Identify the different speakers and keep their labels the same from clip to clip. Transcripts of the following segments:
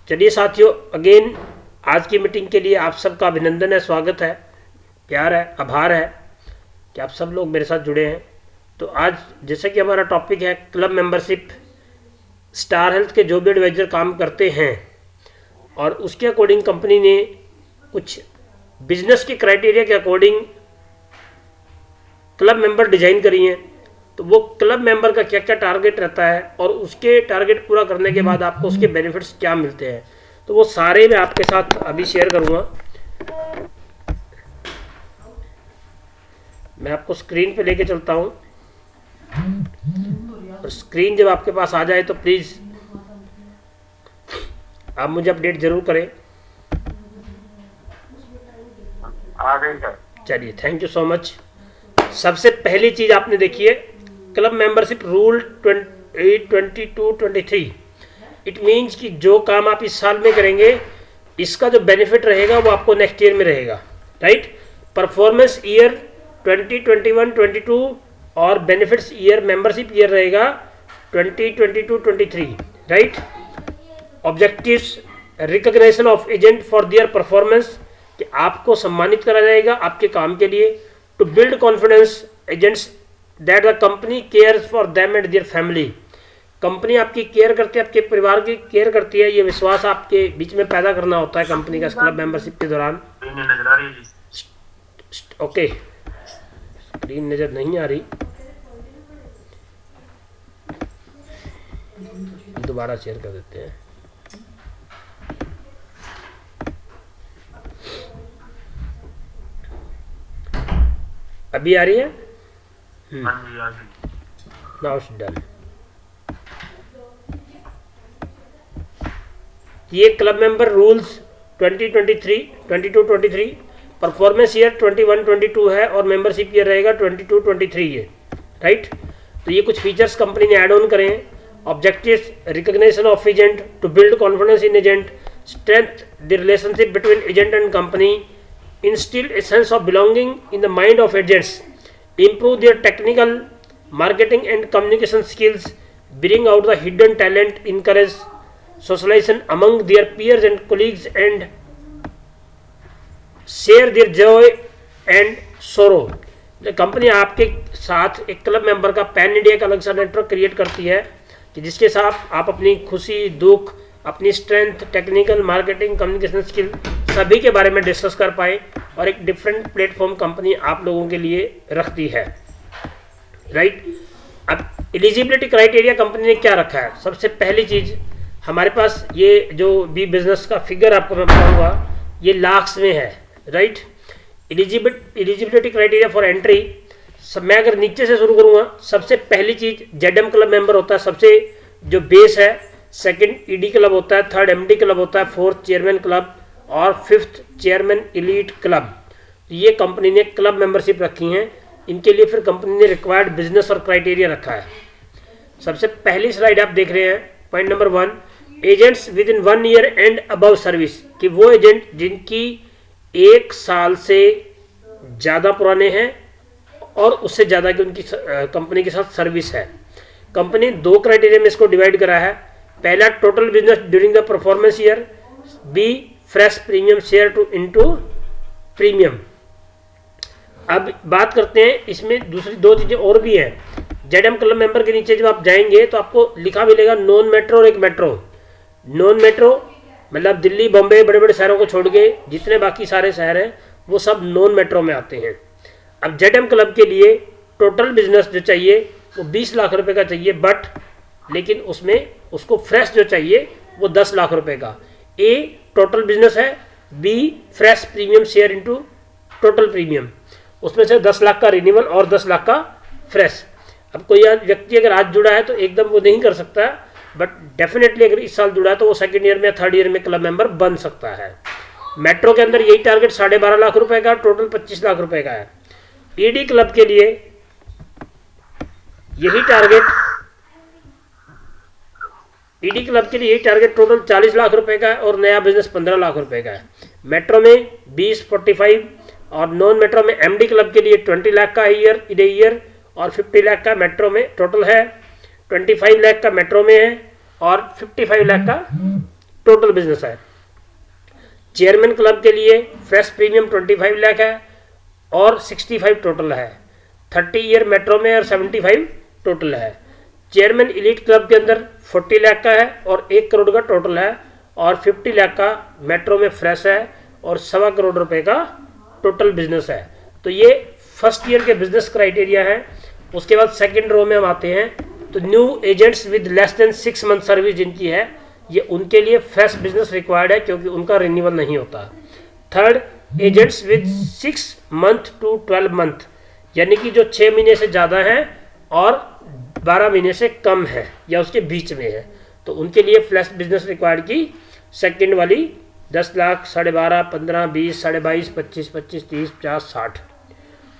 Speaker 1: चलिए साथियों, अगेन आज की मीटिंग के लिए आप सबका अभिनंदन है, स्वागत है, प्यार है, आभार है कि आप सब लोग मेरे साथ जुड़े हैं। तो आज जैसे कि हमारा टॉपिक है क्लब मेंबरशिप, स्टार हेल्थ के जो भी एडवाइजर काम करते हैं और उसके अकॉर्डिंग कंपनी ने कुछ बिजनेस के क्राइटेरिया के अकॉर्डिंग क्लब मेंबर डिजाइन करी हैं। तो वो क्लब मेंबर का क्या क्या टारगेट रहता है और उसके टारगेट पूरा करने के बाद आपको उसके बेनिफिट्स क्या मिलते हैं, तो वो सारे मैं आपके साथ अभी शेयर करूंगा। मैं आपको स्क्रीन पे लेके चलता हूं और स्क्रीन जब आपके पास आ जाए तो प्लीज़ आप मुझे अपडेट जरूर करें।
Speaker 2: आ गई है।
Speaker 1: चलिए, थैंक यू सो मच। सबसे पहली चीज़ आपने देखी है club membership rule 22-23। It means कि जो काम आप इस साल में करेंगे इसका जो बेनिफिट रहेगा वो आपको नेक्स्ट ईयर में रहेगा, राइट। परफॉर्मेंस ईयर 2021-22 और बेनिफिट्स ईयर मेंबरशिप ईयर रहेगा 2022-23, right. Objectives, recognition of agent for their performance, कि आपको सम्मानित करा जाएगा आपके काम के लिए। To build confidence agents that the company cares for them and their family, company आपकी केयर करती है, आपके परिवार की केयर करती है, ये विश्वास आपके बीच में पैदा करना होता है कंपनी का क्लब मेंबरशिप के दौरान।
Speaker 2: नजर आ रही है जी।
Speaker 1: ओके, स्क्रीन नजर नहीं आ रही, दोबारा शेयर कर देते हैं। अभी आ रही है?
Speaker 2: हाँ जी, आ गई।
Speaker 1: Now it's done. ये club member rules 2023 performance year 21-22 है और मेंबरशिप ईयर रहेगा 22-23 ये, राइट। तो ये कुछ फीचर्स कंपनी ने ऐड ऑन करे हैं। Objectives, recognition of agent, to build confidence in agent, strength the relationship between agent and company, instill a sense of belonging in the mind of agents, improve their technical, marketing and communication skills, bring out the hidden talent, encourage socialization among their peers and colleagues, and share their joy and sorrow। Company आपके साथ एक club member का pan India का अलग सा network create करती है कि जिसके साथ आप अपनी खुशी, दुख, अपनी strength, technical, marketing, communication skill सभी के बारे में डिस्कस कर पाए और एक डिफरेंट प्लेटफॉर्म कंपनी आप लोगों के लिए रखती है, राइट। अब एलिजिबिलिटी क्राइटेरिया कंपनी ने क्या रखा है? सबसे पहली चीज़ हमारे पास ये जो भी बिजनेस का फिगर आपको मैं बताऊंगा ये लाख्स में है, right. Eligibility criteria for entry, मैं अगर नीचे से शुरू करूंगा, सबसे पहली चीज़ जेडएम क्लब मेंबर होता है, सबसे जो बेस है। सेकंड ईडी क्लब होता है, थर्ड एमडी क्लब होता है, फोर्थ चेयरमैन क्लब और फिफ्थ चेयरमैन एलीट क्लब। ये कंपनी ने क्लब मेंबरशिप रखी हैं, इनके लिए फिर कंपनी ने रिक्वायर्ड बिजनेस और क्राइटेरिया रखा है। सबसे पहली स्लाइड आप देख रहे हैं, point number 1, agents with in 1 year and above service, कि वो एजेंट जिनकी 1 साल से ज़्यादा पुराने हैं और उससे ज़्यादा की उनकी कंपनी के साथ सर्विस है। कंपनी 2 क्राइटेरिया में इसको डिवाइड करा है। पहला, total business during the performance year, B, fresh premium share to into premium. अब बात करते हैं, इसमें दूसरी 2 चीज़ें और भी हैं। जेडएम क्लब मेंबर के नीचे जब आप जाएंगे तो आपको लिखा मिलेगा नॉन मेट्रो और एक मेट्रो। नॉन मेट्रो मतलब दिल्ली, बॉम्बे, बड़े बड़े शहरों को छोड़ के जितने बाकी सारे शहर हैं वो सब नॉन मेट्रो में आते हैं। अब जेडएम क्लब के लिए टोटल बिजनेस जो चाहिए वो 20 लाख रुपए का चाहिए, बट लेकिन उसमें उसको फ्रेश जो चाहिए वो 10 लाख रुपए का। ए टोटल बिजनेस है, B fresh premium share into total premium, उसमें से 10 लाख का रिन्यूअल और 10 लाख का फ्रेश। अब कोई व्यक्ति अगर आज जुड़ा है तो एकदम वो नहीं कर सकता, बट डेफिनेटली अगर इस साल जुड़ा है तो वो सेकेंड ईयर में, थर्ड ईयर में क्लब मेंबर बन सकता है। मेट्रो के अंदर यही टारगेट 12.5 लाख रुपए का, टोटल 25 लाख रुपए का है। ईडी क्लब के लिए यही टारगेट, ईडी क्लब के लिए यही टारगेट टोटल 40 लाख रुपए का है और नया बिजनेस 15 लाख रुपए का है। मेट्रो में 20-45 और नॉन मेट्रो में एमडी क्लब के लिए 20 लाख का ईयर और 50 लाख का मेट्रो में टोटल है। 25 लाख का मेट्रो में है और 55 लाख का टोटल बिजनेस है। चेयरमैन क्लब के लिए फ्रेश प्रीमियम 25 लाख है और 65 टोटल है। 30 ईयर मेट्रो में और 75 टोटल है। चेयरमैन एलीट क्लब के अंदर 40 लाख का है और 1 करोड़ का टोटल है और 50 लाख का मेट्रो में फ्रेश है और 1.25 करोड़ रुपए का टोटल बिजनेस है। तो ये फर्स्ट ईयर के बिजनेस क्राइटेरिया है। उसके बाद सेकंड रो में हम आते हैं, तो new agents with less than 6 month service जिनकी है, ये उनके लिए फ्रेश बिजनेस रिक्वायर्ड है क्योंकि उनका रिन्यूअल नहीं होता। Third, agents with 6 month to 12 month, यानी कि जो 6 महीने से ज़्यादा है और 12 महीने से कम है या उसके बीच में है, तो उनके लिए फ्रेश बिजनेस रिक्वायर्ड की सेकंड वाली 10 लाख, 12.5, 15, 20, 22.5, 25, 25, 30, 50, 60,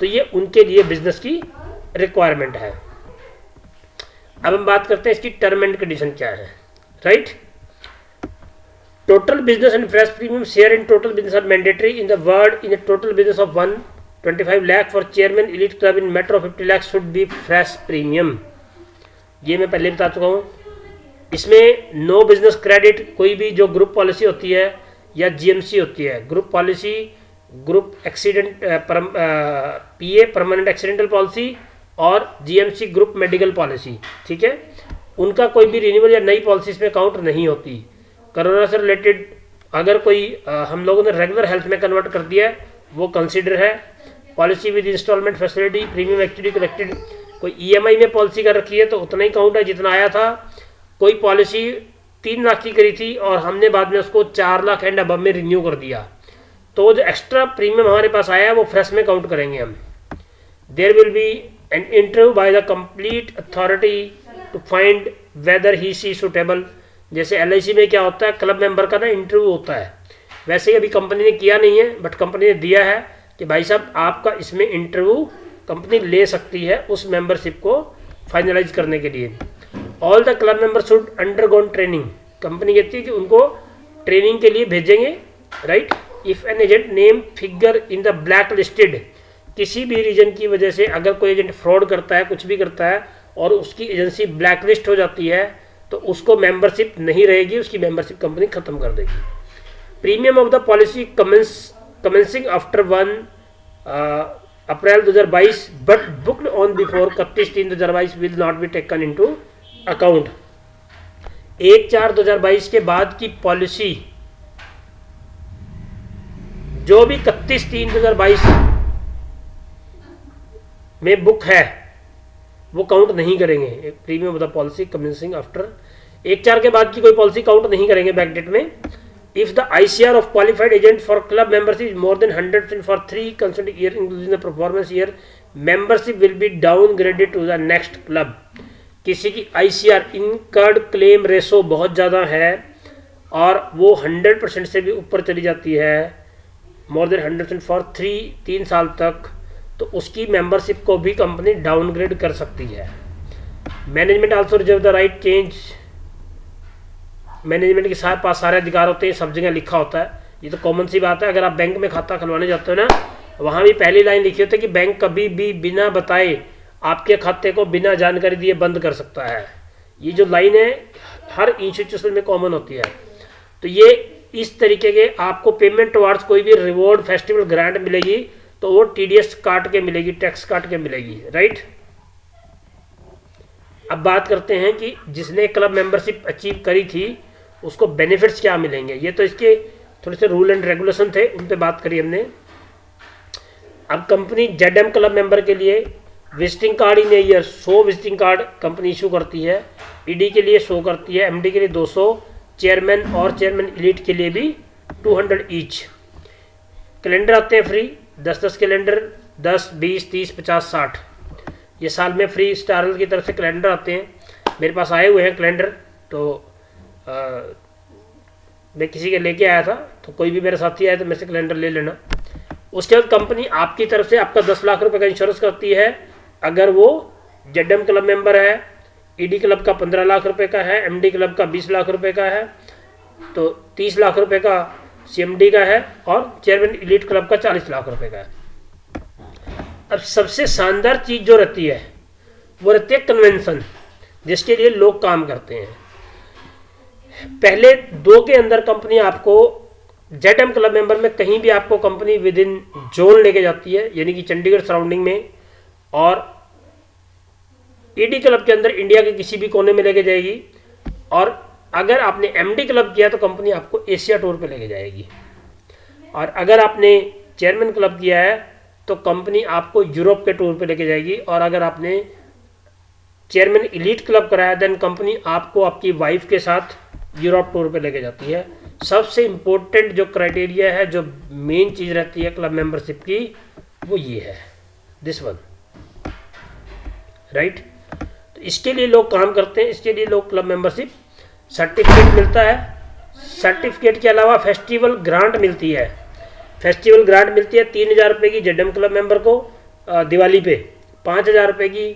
Speaker 1: तो ये उनके लिए बिजनेस की रिक्वायरमेंट है। अब हम बात करते हैं इसकी टर्म एंड कंडीशन क्या है, right. Total business and fresh premium share in total business are mandatory in the word in A total business of 125 lakh for chairman elite club in metro 50 lakh should be fresh premium. ये मैं पहले बता चुका हूँ। इसमें no business credit, कोई भी जो ग्रुप पॉलिसी होती है या जीएमसी होती है, ग्रुप पॉलिसी, ग्रुप एक्सीडेंट पीए परमानेंट एक्सीडेंटल पॉलिसी और जीएमसी ग्रुप मेडिकल पॉलिसी, ठीक है, उनका कोई भी रिन्यूअल या नई पॉलिसी इसमें काउंट नहीं होती। कोरोना से रिलेटेड अगर कोई हम लोगों ने रेगुलर हेल्थ में कन्वर्ट कर दिया है वो कंसीडर है। Policy with instalment facility, premium actually collected, कोई ईएमआई में पॉलिसी कर रखी है तो उतना ही काउंट है जितना आया था। कोई पॉलिसी 3 लाख की करी थी और हमने बाद में उसको 4 लाख एंड अबव में रिन्यू कर दिया, तो जो एक्स्ट्रा प्रीमियम हमारे पास आया है वो फ्रेश में काउंट करेंगे हम। There will be an interview by the complete authority to find whether he see suitable. जैसे एलआईसी में क्या होता है, क्लब मेंबर का ना इंटरव्यू होता है, वैसे ही अभी कंपनी ने किया नहीं है बट कंपनी ने दिया है कि भाई साहब आपका इसमें इंटरव्यू कंपनी ले सकती है उस मेंबरशिप को फाइनलाइज करने के लिए। All the club member should undergone training, company कहती है कि उनको ट्रेनिंग के लिए भेजेंगे, right. If an agent name figure in the black listed, किसी भी रीजन की वजह से अगर कोई एजेंट फ्रॉड करता है, कुछ भी करता है और उसकी एजेंसी ब्लैक लिस्ट हो जाती है तो उसको मेंबरशिप नहीं रहेगी, उसकी मेंबरशिप कंपनी खत्म कर देगी। Premium of the policy commencing after 1 April 2022 but booked on before 31/3/2022 will not be taken into account. 1/4/2022 के बाद की पॉलिसी जो भी 31/3/2022 में बुक है वो काउंट नहीं करेंगे। Premium of the policy commencing after 1/4 के बाद की कोई पॉलिसी काउंट नहीं करेंगे बैक डेट में। If the ICR of qualified agent for club membership more than 100% for 3 consecutive year including the performance year, membership will be downgraded to the next club. किसी की ICR incurred claim ratio बहुत ज़्यादा है और वो 100% से भी ऊपर चली जाती है, मोर देन 100% फॉर 3 साल तक, तो उसकी मेंबरशिप को भी कंपनी डाउनग्रेड कर सकती है। Management also reserve the right change, management के पास सारे अधिकार होते हैं, सब जगह लिखा होता है, ये तो कॉमन सी बात है। अगर आप बैंक में खाता खुलवाने जाते हो ना, वहाँ भी पहली लाइन लिखी होती है कि बैंक कभी भी बिना बताए आपके खाते को बिना जानकारी दिए बंद कर सकता है। ये जो लाइन है हर इंस्टीट्यूशन में कॉमन होती है। तो ये इस तरीके के आपको पेमेंट टुवार्ड्स कोई भी रिवॉर्ड फेस्टिवल ग्रांट मिलेगी तो वो TDS काट के मिलेगी, टैक्स काट के मिलेगी, राइट। अब बात करते हैं कि जिसने क्लब मेंबरशिप अचीव करी थी उसको बेनिफिट्स क्या मिलेंगे। ये तो इसके थोड़े से रूल एंड रेगुलेशन थे, उन पे बात करी हमने। अब कंपनी ZM क्लब मेंबर के लिए visiting card in year 100 visiting card company issue करती है। ED के लिए 100 करती है, MD के लिए 200, चेयरमैन और चेयरमैन एलीट के लिए भी 200 ईच। कैलेंडर आते हैं फ्री, 10-10 कैलेंडर, 10, 20, 30, 50, 60, ये साल में फ्री स्टार की तरफ से कैलेंडर आते हैं। मेरे पास आए हुए हैं कैलेंडर, तो मैं किसी के लेके आया था, तो कोई भी मेरे साथी आए तो मेरे से कैलेंडर ले लेना। उसके बाद कंपनी आपकी तरफ से आपका 10 लाख रुपए का इंश्योरेंस करती है अगर वो ZM क्लब मेंबर है, ED क्लब का 15 लाख रुपए का है, MD क्लब का 20 लाख रुपए का है, तो 30 लाख रुपए का CMD का है और चेयरमैन एलीट क्लब का 40 लाख रुपए का है। अब सबसे शानदार चीज़ जो रहती है वो रहती है कन्वेंशन, जिसके लिए लोग काम करते हैं। पहले 2 के अंदर कंपनी आपको जेडएम क्लब मेंबर में कहीं भी आपको कंपनी विद इन जोन लेके जाती है, यानी कि चंडीगढ़ सराउंडिंग में, और ईडी क्लब के अंदर इंडिया के किसी भी कोने में लेके जाएगी। और अगर आपने एमडी क्लब किया तो कंपनी आपको एशिया टूर पे लेके जाएगी। और अगर आपने चेयरमैन क्लब किया है तो कंपनी आपको यूरोप के टूर पे लेके जाएगी। और अगर आपने चेयरमैन इलीट क्लब कराया देन कंपनी आपको आपकी वाइफ के साथ यूरोप टूर पे लेके जाती है। सबसे इम्पोर्टेंट जो क्राइटेरिया है, जो मेन चीज़ रहती है क्लब मेंबरशिप की, वो ये है, दिस वन, राइट। तो इसके लिए लोग काम करते हैं, इसके लिए लोग क्लब मेंबरशिप सर्टिफिकेट मिलता है। सर्टिफिकेट के अलावा फेस्टिवल ग्रांट मिलती है। फेस्टिवल ग्रांट मिलती है 3,000 रुपये की जेडएम क्लब मेंबर को दिवाली पे, 5,000 रुपये की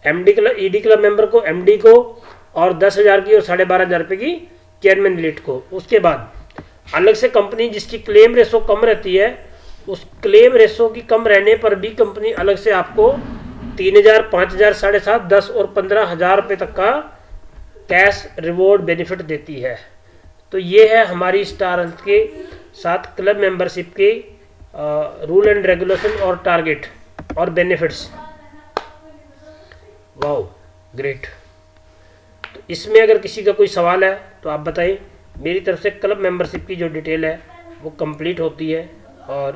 Speaker 1: MD club ED club member को, एमडी को, और 10,000 की और 12,500 रुपये की चेयरमैन इलीट को। उसके बाद अलग से कंपनी जिसकी क्लेम रेशो कम रहती है, उस क्लेम रेशो की कम रहने पर भी कंपनी अलग से आपको 3,000, 5,000, 7,500, 10 और 15,000 रुपये तक का कैश रिवॉर्ड बेनिफिट देती है। तो ये है हमारी स्टार हेल्थ के साथ क्लब मेंबरशिप के रूल एंड रेगुलेशन और टारगेट और बेनिफिट्स। Wow, great. तो इसमें अगर किसी का कोई सवाल है तो आप बताइए। मेरी तरफ से क्लब मेंबरशिप की जो डिटेल है वो कंप्लीट होती है। और